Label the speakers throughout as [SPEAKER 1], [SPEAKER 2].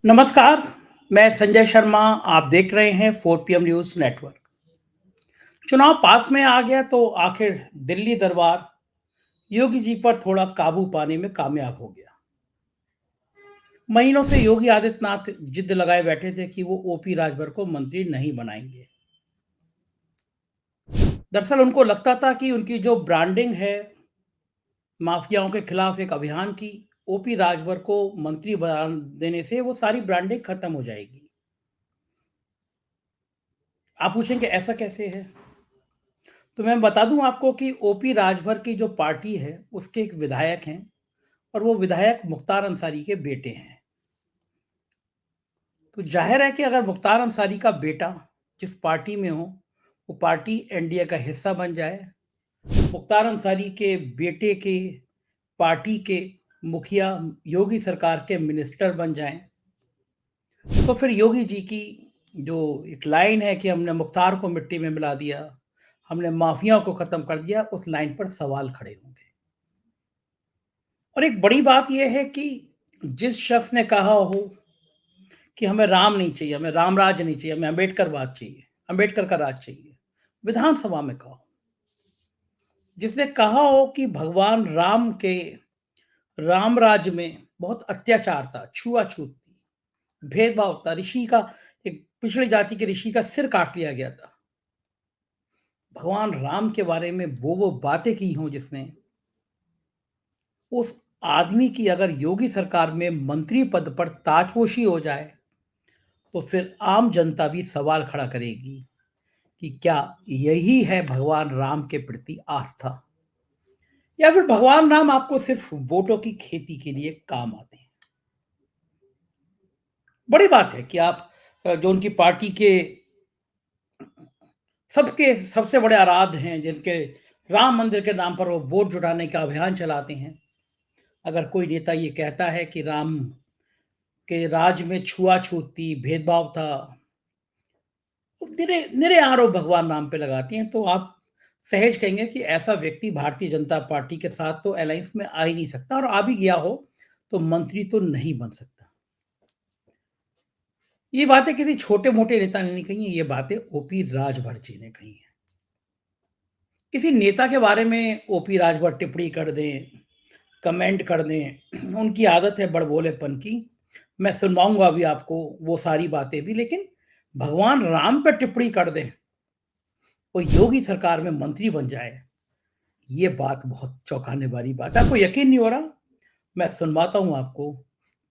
[SPEAKER 1] नमस्कार, मैं संजय शर्मा। आप देख रहे हैं 4 PM न्यूज़ नेटवर्क। चुनाव पास में आ गया तो आखिर दिल्ली दरबार योगी जी पर थोड़ा काबू पाने में कामयाब हो गया। महीनों से योगी आदित्यनाथ जिद लगाए बैठे थे कि वो ओपी राजभर को मंत्री नहीं बनाएंगे। दरअसल उनको लगता था कि उनकी जो ब्रांडिंग है माफियाओं के खिलाफ एक अभियान की, ओपी राजभर को मंत्री बना देने से वो सारी ब्रांडिंग खत्म हो जाएगी। आप पूछेंगे ऐसा कैसे है? तो मैं बता दूं आपको कि ओपी राजभर की जो पार्टी है उसके एक विधायक हैं और वो विधायक मुख्तार अंसारी के बेटे हैं। तो जाहिर है कि अगर मुख्तार अंसारी का बेटा जिस पार्टी में हो वो पार्टी एनडीए का हिस्सा बन जाए, मुख्तार अंसारी के बेटे के पार्टी के मुखिया योगी सरकार के मिनिस्टर बन जाएं, तो फिर योगी जी की जो एक लाइन है कि हमने मुख्तार को मिट्टी में मिला दिया, हमने माफियाओं को खत्म कर दिया, उस लाइन पर सवाल खड़े होंगे। और एक बड़ी बात यह है कि जिस शख्स ने कहा हो कि हमें राम नहीं चाहिए, हमें राम राज नहीं चाहिए, हमें अम्बेडकरवाद चाहिए, अम्बेडकर का राज चाहिए, विधानसभा में कहा, जिसने कहा हो कि भगवान राम के राम राज्य में बहुत अत्याचार था, छुआछूत थी, भेदभाव था, ऋषि का एक पिछड़ी जाति के ऋषि का सिर काट लिया गया था। भगवान राम के बारे में वो बातें की हों जिसने, उस आदमी की अगर योगी सरकार में मंत्री पद पर ताजपोशी हो जाए तो फिर आम जनता भी सवाल खड़ा करेगी कि क्या यही है भगवान राम के प्रति आस्था, या फिर भगवान राम आपको सिर्फ वोटों की खेती के लिए काम आते हैं। बड़ी बात है कि आप जो उनकी पार्टी के सबके सबसे बड़े आराध्य हैं, जिनके राम मंदिर के नाम पर वो वोट जुटाने का अभियान चलाते हैं, अगर कोई नेता ये कहता है कि राम के राज में छुआछूत थी, भेदभाव था, निरे निरे आरोप भगवान राम पे लगाती हैं, तो आप सहज कहेंगे कि ऐसा व्यक्ति भारतीय जनता पार्टी के साथ तो अलायंस में आ ही नहीं सकता, और आ भी गया हो तो मंत्री तो नहीं बन सकता। ये बातें किसी छोटे मोटे नेता ने नहीं कही है, ये बातें ओपी राजभर जी ने कही हैं। किसी नेता के बारे में ओपी राजभर टिप्पणी कर दें, कमेंट कर दें, उनकी आदत है बड़बोलेपन की। मैं सुनवाऊंगा अभी आपको वो सारी बातें भी, लेकिन भगवान राम पर टिप्पणी कर दें, वो योगी सरकार में मंत्री बन जाए, ये बात बहुत चौंकाने वाली बात है। आपको यकीन नहीं हो रहा? मैं सुनवाता हूं आपको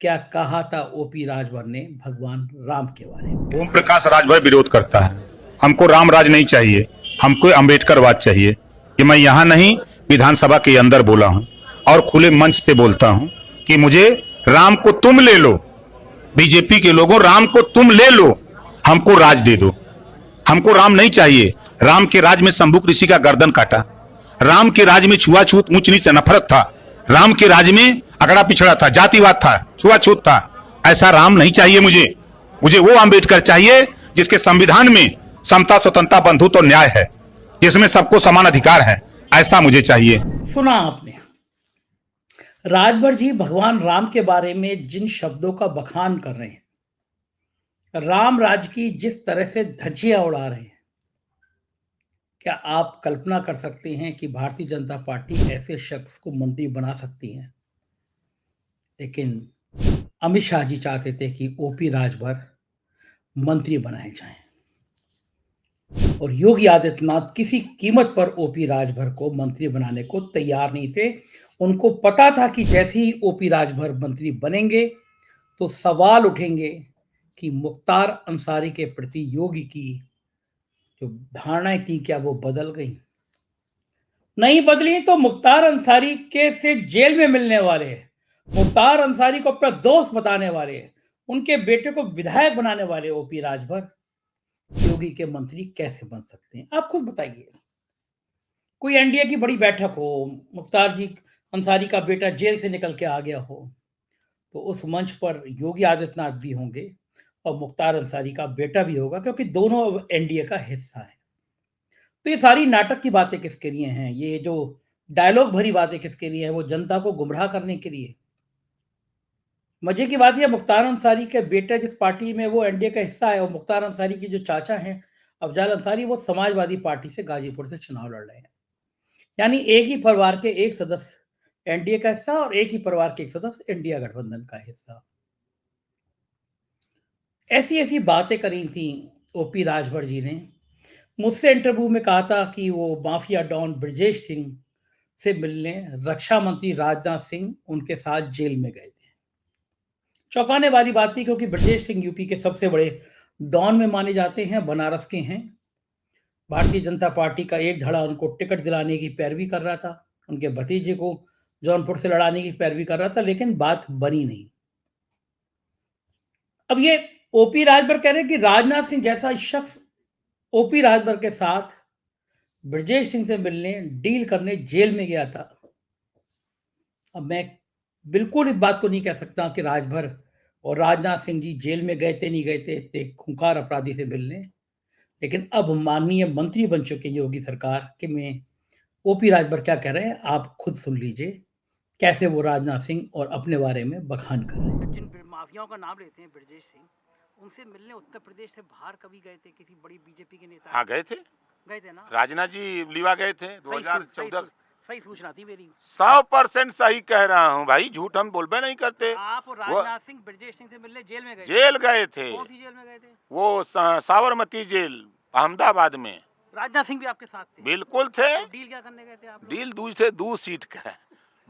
[SPEAKER 1] क्या कहा था ओपी राजभर ने भगवान राम के बारे में।
[SPEAKER 2] ओम प्रकाश राजभर विरोध करता है। हमको राम राज नहीं चाहिए, हमको अम्बेडकरवाद चाहिए। कि मैं यहाँ नहीं, विधानसभा के अंदर बोला हूँ और खुले मंच से बोलता हूँ कि मुझे राम को तुम ले लो, बीजेपी के लोगों, राम को तुम ले लो, हमको राज दे दो। हमको राम नहीं चाहिए। राम के राज में शंभुक ऋषि का गर्दन काटा, राम के राज में छुआछूत, ऊंच नीच नफरत था, राम के राज में अगड़ा पिछड़ा था, जातिवाद था, छुआछूत था। ऐसा राम नहीं चाहिए मुझे। मुझे वो अम्बेडकर चाहिए जिसके संविधान में समता, स्वतंत्रता, बंधुत्व और न्याय है, जिसमें सबको समान अधिकार है। ऐसा मुझे चाहिए।
[SPEAKER 1] सुना आपने, राजभर जी भगवान राम के बारे में जिन शब्दों का बखान कर रहे हैं, राम राज की जिस तरह से धज्जियां उड़ा रहे हैं, क्या आप कल्पना कर सकते हैं कि भारतीय जनता पार्टी ऐसे शख्स को मंत्री बना सकती है? लेकिन अमित शाह जी चाहते थे कि ओपी राजभर मंत्री बनाए जाएं, और योगी आदित्यनाथ किसी कीमत पर ओपी राजभर को मंत्री बनाने को तैयार नहीं थे। उनको पता था कि जैसे ही ओपी राजभर मंत्री बनेंगे तो सवाल उठेंगे कि मुख्तार अंसारी के प्रति योगी की जो धारणाएं थी क्या वो बदल गई? नहीं बदली तो मुख्तार अंसारी के से जेल में मिलने वाले, मुख्तार अंसारी को अपना दोस्त बताने वाले, उनके बेटे को विधायक बनाने वाले ओपी राजभर योगी के मंत्री कैसे बन सकते हैं? आप खुद बताइए। कोई एनडीए की बड़ी बैठक हो, मुख्तार जी अंसारी का बेटा जेल से निकल के आ गया हो, तो उस मंच पर योगी आदित्यनाथ भी होंगे और मुख्तार अंसारी का बेटा भी होगा, क्योंकि दोनों एनडीए का हिस्सा है। तो ये सारी नाटक की बातें किसके लिए हैं? ये जो डायलॉग भरी बातें किसके लिए हैं? वो जनता को गुमराह करने के लिए। मजे की बात यह मुख्तार अंसारी के बेटा जिस पार्टी में वो एनडीए का हिस्सा है, और मुख्तार अंसारी के जो चाचा हैं अफजाल अंसारी, वो समाजवादी पार्टी से गाजीपुर से चुनाव लड़ रहे हैं। यानी एक ही परिवार के एक सदस्य एनडीए का हिस्सा और एक ही परिवार के एक सदस्य इंडिया गठबंधन का हिस्सा। ऐसी ऐसी बातें करी थी ओपी राजभर जी ने। मुझसे इंटरव्यू में कहा था कि वो माफिया डॉन ब्रजेश सिंह से मिलने रक्षा मंत्री राजनाथ सिंह उनके साथ जेल में गए थे। चौंकाने वाली बात थी, क्योंकि ब्रजेश सिंह यूपी के सबसे बड़े डॉन में माने जाते हैं, बनारस के हैं। भारतीय जनता पार्टी का एक धड़ा उनको टिकट दिलाने की पैरवी कर रहा था, उनके भतीजे को जौनपुर से लड़ाने की पैरवी कर रहा था, लेकिन बात बनी नहीं। अब ये ओपी राजभर कह रहे हैं कि राजनाथ सिंह जैसा शख्स ओपी राजभर के साथ ब्रजेश सिंह से मिलने, डील करने जेल में गया था। अब मैं बिल्कुल इस बात को नहीं कह सकता कि राजभर और राजनाथ सिंह जी जेल में गए थे, नहीं गए थे इतने खूंखार अपराधी से मिलने। लेकिन अब माननीय मंत्री बन चुके योगी सरकार के में ओपी राजभर क्या कह रहे हैं, आप खुद सुन लीजिए कैसे वो राजनाथ सिंह और अपने बारे में बखान कर रहे हैं।
[SPEAKER 3] जिन माफियाओं का नाम लेते हैं ब्रजेश सिंह, उनसे मिलने उत्तर प्रदेश से बाहर कभी गए थे? किसी बड़ी बीजेपी के नेता
[SPEAKER 4] हाँ गए थे
[SPEAKER 3] ना?
[SPEAKER 4] राजनाथ जी लीवा गए थे
[SPEAKER 3] सही
[SPEAKER 4] 2014।
[SPEAKER 3] सही सूचना थी मेरी।
[SPEAKER 4] 100% सही कह रहा हूँ भाई, झूठ हम बोलबे नहीं करते।
[SPEAKER 3] आप और
[SPEAKER 4] वो
[SPEAKER 3] राजनाथ सिंह ब्रजेश सिंह से मिलने जेल में गए
[SPEAKER 4] जेल गए थे।
[SPEAKER 3] कौन सी जेल में गए थे?
[SPEAKER 4] वो साबरमती जेल अहमदाबाद में।
[SPEAKER 3] राजनाथ सिंह भी आपके साथ थे?
[SPEAKER 4] बिल्कुल थे।
[SPEAKER 3] तो डील क्या करने गए थे आप?
[SPEAKER 4] डील दूर सीट का है,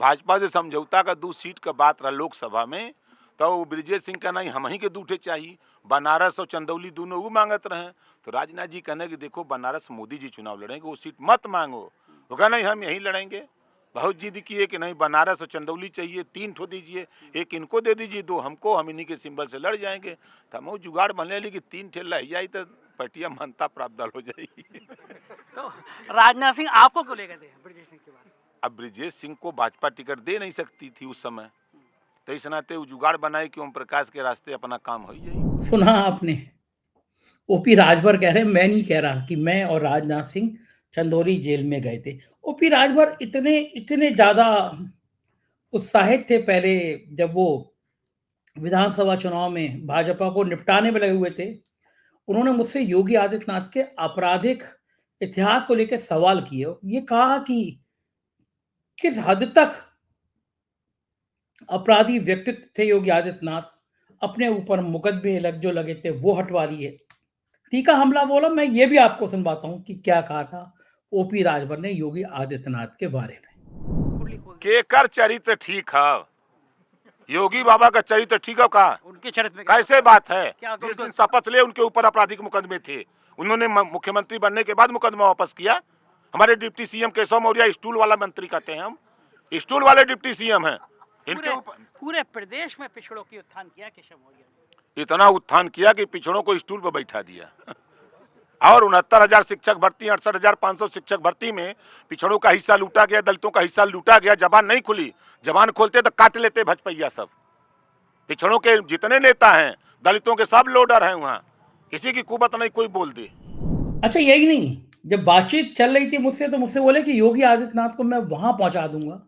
[SPEAKER 4] भाजपा से समझौता का 2 सीट का बात रहा लोकसभा में। तो ब्रजेश सिंह कहना हम ही के दूठे चाहिए, बनारस और चंदौली दोनों वो मांगत रहे। तो राजनाथ जी कहने कि देखो बनारस मोदी जी चुनाव लड़ेंगे, वो सीट मत मांगो। वो कहना हम यहीं लड़ेंगे। बहुत जिद किए कि नहीं बनारस और चंदौली चाहिए, 3 ठो दीजिए, एक इनको दे दीजिए, 2 हमको, हम इन्हीं के सिंबल से लड़ जाएंगे। तो हम जुगाड़ बनने लगी 3 ठे लह जाई तो पटिया मानता प्राप्त दल हो जाएगी।
[SPEAKER 3] तो राजनाथ सिंह आपको क्यों ले गए थे ब्रजेश सिंह के बाद?
[SPEAKER 4] अब ब्रजेश सिंह को भाजपा टिकट दे नहीं सकती थी उस समय, तो इस नाते वो जुगाड़ बनाए कि ओम प्रकाश के रास्ते अपना काम हो जाए।
[SPEAKER 1] सुना आपने, ओपी राजभर कह रहे हैं, मैं नहीं कह रहा कि मैं और राजनाथ सिंह चंदौली जेल में गए थे। ओपी राजभर इतने इतने ज्यादा उत्साहित थे पहले, जब वो विधानसभा चुनाव में भाजपा को निपटाने में लगे हुए थे। उन्होंने मुझसे योगी आदित्यनाथ के आपराधिक इतिहास को लेकर सवाल किए। ये कहा कि किस हद तक अपराधी व्यक्तित्व थे योगी आदित्यनाथ, अपने ऊपर मुकदमे जो लगे थे वो हटवा लिए। तीखा हमला बोला। मैं ये भी आपको सुनवाता हूं कि क्या कहा था ओपी राजभर ने योगी आदित्यनाथ के बारे में।
[SPEAKER 4] केकर चरित्र ठीक है, योगी बाबा का चरित्र ठीक है का?
[SPEAKER 3] उनके चरित्र में
[SPEAKER 4] कैसे बात है?
[SPEAKER 3] जिस दिन
[SPEAKER 4] शपथ ले उनके ऊपर आपराधिक मुकदमे थे, उन्होंने मुख्यमंत्री बनने के बाद मुकदमा वापस किया। हमारे deputy CM Keshav Maurya stool वाला मंत्री कहते हैं, हम स्टूल वाले डिप्टी सीएम हैं। इनके ऊपर
[SPEAKER 3] पूरे प्रदेश में पिछड़ों की उत्थान किया केशव मौर्य ने।
[SPEAKER 4] इतना उत्थान किया कि पिछड़ों को स्टूल पर बैठा दिया। और 69,000 शिक्षक भर्ती, 68,500 शिक्षक भर्ती में पिछड़ों का हिस्सा लूटा गया, दलितों का हिस्सा लूटा गया। जबान नहीं खुली, जबान खोलते तो काट लेते भजपैया सब। पिछड़ों के जितने नेता हैं दलितों के सब लोडर हैं, वहाँ किसी की कुबत नहीं कोई बोल दे।
[SPEAKER 1] अच्छा, यही नहीं, जब बातचीत चल रही थी मुझसे, तो मुझसे बोले कि योगी आदित्यनाथ को मैं वहां पहुंचा दूंगा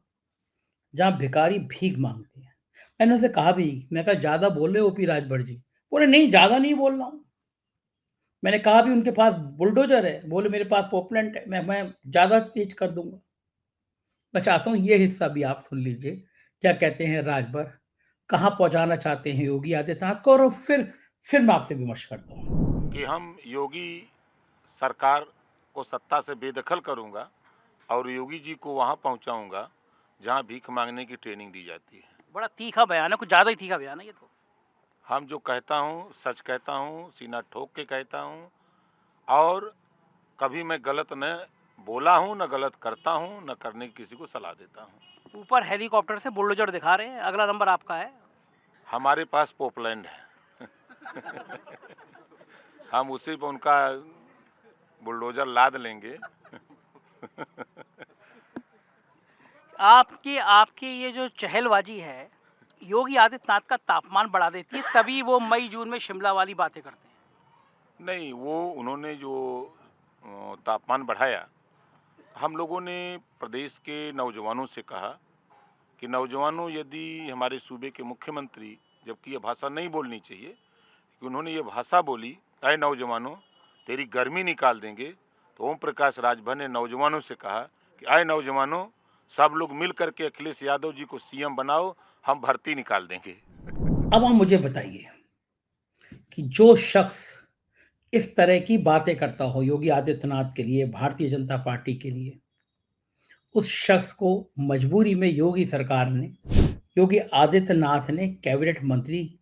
[SPEAKER 1] जहां भिखारी भीख मांगते हैं। मैंने उनसे कहा भी, मैं कहा ज्यादा बोल रहे ओपी राजभर जी। बोले नहीं, ज्यादा नहीं बोल रहा हूं। मैंने कहा भी उनके पास बुलडोजर है, बोले मेरे पास पोपलेंट है, मैं ज्यादा तेज कर दूंगा। मैं चाहता हूं ये हिस्सा भी आप सुन लीजिए, क्या कहते हैं राजभर, कहां पहुंचाना चाहते हैं योगी आदित्यनाथ को, और फिर मैं आपसे विमर्श करता हूं
[SPEAKER 4] कि हम योगी सरकार को सत्ता से बेदखल करूंगा और योगी जी को वहां पहुंचाऊंगा जहां भीख मांगने की ट्रेनिंग दी जाती है।
[SPEAKER 3] बड़ा तीखा बयान है, कुछ ज्यादा ही तीखा बयान है ये तो।
[SPEAKER 4] हम जो कहता हूँ सच कहता हूँ, सीना ठोक के कहता हूँ, और कभी मैं गलत न बोला हूँ, न गलत करता हूँ, न करने की किसी को सलाह देता हूँ।
[SPEAKER 3] ऊपर हेलीकॉप्टर से बुलडोजर दिखा रहे हैं, अगला नंबर आपका है।
[SPEAKER 4] हमारे पास पोपलैंड है। हम उसी पर उनका बुलडोजर लाद लेंगे।
[SPEAKER 3] आपकी ये जो चहलबाजी है योगी आदित्यनाथ का तापमान बढ़ा देती है, तभी वो मई जून में शिमला वाली बातें करते हैं।
[SPEAKER 4] नहीं, वो उन्होंने जो तापमान बढ़ाया, हम लोगों ने प्रदेश के नौजवानों से कहा कि नौजवानों, यदि हमारे सूबे के मुख्यमंत्री जबकि ये भाषा नहीं बोलनी चाहिए, कि उन्होंने ये भाषा बोली, अय नौजवानों तेरी गर्मी निकाल देंगे। तो ओम प्रकाश राजभर ने नौजवानों से कहा कि अय नौजवानों, सब लोग मिल करके अखिलेश यादव जी को सीएम बनाओ, हम भर्ती निकाल देंगे।
[SPEAKER 1] अब आप मुझे बताइए कि जो शख्स इस तरह की बातें करता हो योगी आदित्यनाथ के लिए, भारतीय जनता पार्टी के लिए, उस शख्स को मजबूरी में योगी आदित्यनाथ ने कैबिनेट मंत्री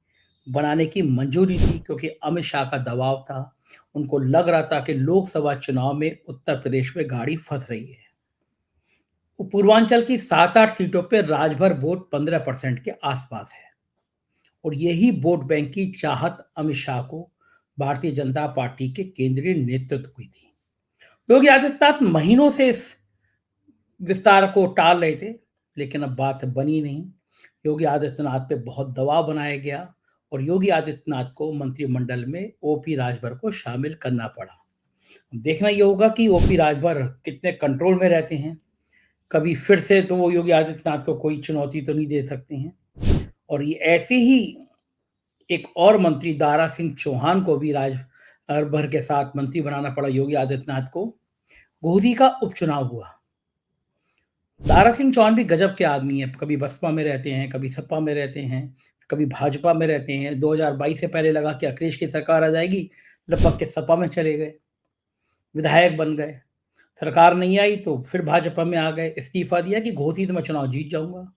[SPEAKER 1] बनाने की मंजूरी दी, क्योंकि अमित शाह का दबाव था। उनको लग रहा था कि लोकसभा चुनाव में उत्तर प्रदेश में गाड़ी फंस रही है। पूर्वांचल की 7-8 सीटों पर राजभर वोट 15% के आसपास है, और यही वोट बैंक की चाहत अमित शाह को भारतीय जनता पार्टी के केंद्रीय नेतृत्व की थी। योगी आदित्यनाथ महीनों से इस विस्तार को टाल रहे थे, लेकिन अब बात बनी नहीं। योगी आदित्यनाथ पे बहुत दबाव बनाया गया और योगी आदित्यनाथ को मंत्रिमंडल में ओपी राजभर को शामिल करना पड़ा। देखना ये होगा कि ओपी राजभर कितने कंट्रोल में रहते हैं। कभी फिर से तो वो योगी आदित्यनाथ को कोई चुनौती तो नहीं दे सकते हैं। और ये ऐसे ही एक और मंत्री दारा सिंह चौहान को भी राजभर के साथ मंत्री बनाना पड़ा योगी आदित्यनाथ को। घोसी का उपचुनाव हुआ। दारा सिंह चौहान भी गजब के आदमी है, कभी बसपा में रहते हैं, कभी सपा में रहते हैं, कभी भाजपा में रहते हैं। 2022 से पहले लगा कि अखिलेश की सरकार आ जाएगी, लपक के सपा में चले गए, विधायक बन गए। सरकार नहीं आई तो फिर भाजपा में आ गए, इस्तीफा दिया कि घोसी से मैं चुनाव जीत जाऊंगा।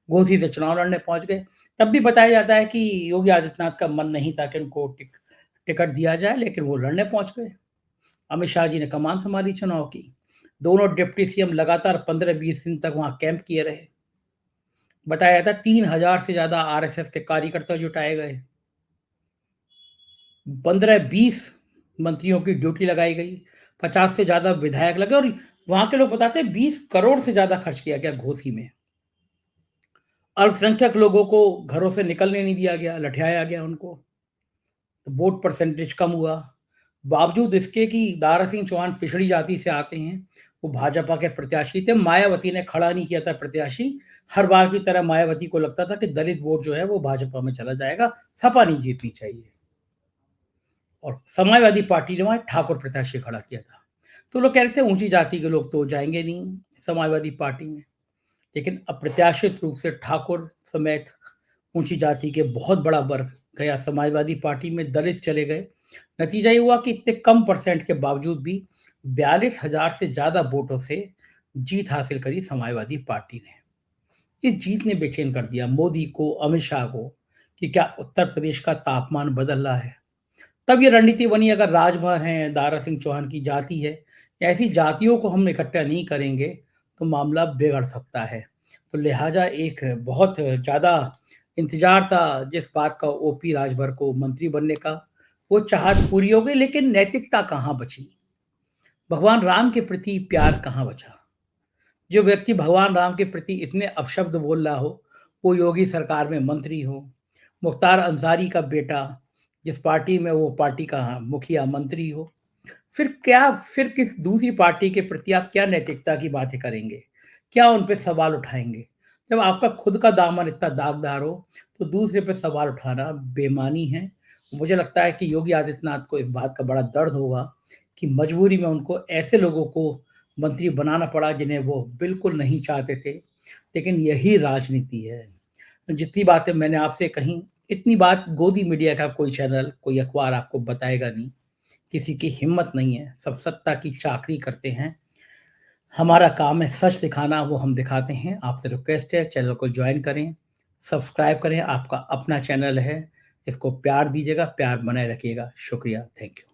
[SPEAKER 1] घोसी से चुनाव लड़ने पहुंच गए। तब भी बताया जाता है कि योगी आदित्यनाथ का मन नहीं था कि उनको टिकट दिया जाए, लेकिन वो लड़ने पहुंच गए। अमित शाह जी ने कमान संभाली चुनाव की। दोनों डिप्टी सीएम लगातार 15-20 दिन तक वहां कैंप किए रहे। बताया जाता 3000 से ज्यादा आरएसएस के कार्यकर्ता जुटाए गए। 15-20 मंत्रियों की ड्यूटी लगाई गई, 50 से ज्यादा विधायक लगे, और वहां के लोग बताते हैं 20 करोड़ से ज्यादा खर्च किया गया घोसी में। अल्पसंख्यक लोगों को घरों से निकलने नहीं दिया गया, लठियाया गया उनको। तो वोट परसेंटेज कम हुआ। बावजूद इसके कि दारा सिंह चौहान पिछड़ी जाति से आते हैं, वो भाजपा के प्रत्याशी थे। मायावती ने खड़ा नहीं किया था प्रत्याशी। हर बार की तरह मायावती को लगता था कि दलित वोट जो है वो भाजपा में चला जाएगा, सपा नहीं जीतनी चाहिए। और समाजवादी पार्टी ने वहां ठाकुर प्रत्याशी खड़ा किया था। तो लोग कह रहे थे ऊंची जाति के लोग तो जाएंगे नहीं समाजवादी पार्टी में, लेकिन अप्रत्याशित रूप से ठाकुर समेत ऊंची जाति के बहुत बड़ा वर्ग गया समाजवादी पार्टी में, दलित चले गए। नतीजा ये हुआ कि इतने कम परसेंट के बावजूद भी 42,000 से ज्यादा वोटों से जीत हासिल करी समाजवादी पार्टी ने। इस जीत ने बेचैन कर दिया मोदी को, अमित शाह को, कि क्या उत्तर प्रदेश का तापमान बदल रहा है। तब ये रणनीति बनी, अगर राजभर हैं, दारा सिंह चौहान की जाति है, ऐसी जातियों को हम इकट्ठा नहीं करेंगे तो मामला बिगड़ सकता है। तो लिहाजा एक बहुत ज्यादा इंतजार था जिस बात का ओपी राजभर को मंत्री बनने का, वो चाहत पूरी हो गई, लेकिन नैतिकता कहाँ बची, भगवान राम के प्रति प्यार कहाँ बचा। जो व्यक्ति भगवान राम के प्रति इतने अपशब्द बोल रहा हो, वो योगी सरकार में मंत्री हो। मुख्तार अंसारी का बेटा जिस पार्टी में, वो पार्टी का मुखिया मंत्री हो। फिर किस दूसरी पार्टी के प्रति आप क्या नैतिकता की बातें करेंगे, क्या उन पे सवाल उठाएंगे। जब आपका खुद का दामन इतना दागदार हो तो दूसरे पे सवाल उठाना बेमानी है। मुझे लगता है कि योगी आदित्यनाथ को इस बात का बड़ा दर्द होगा कि मजबूरी में उनको ऐसे लोगों को मंत्री बनाना पड़ा जिन्हें वो बिल्कुल नहीं चाहते थे। लेकिन यही राजनीति है। जितनी बातें मैंने आपसे कही, इतनी बात गोदी मीडिया का कोई चैनल, कोई अखबार आपको बताएगा नहीं। किसी की हिम्मत नहीं है, सब सत्ता की चाकरी करते हैं। हमारा काम है सच दिखाना, वो हम दिखाते हैं। आपसे रिक्वेस्ट है चैनल को ज्वाइन करें, सब्सक्राइब करें। आपका अपना चैनल है, इसको प्यार दीजिएगा, प्यार बनाए रखिएगा। शुक्रिया, थैंक यू।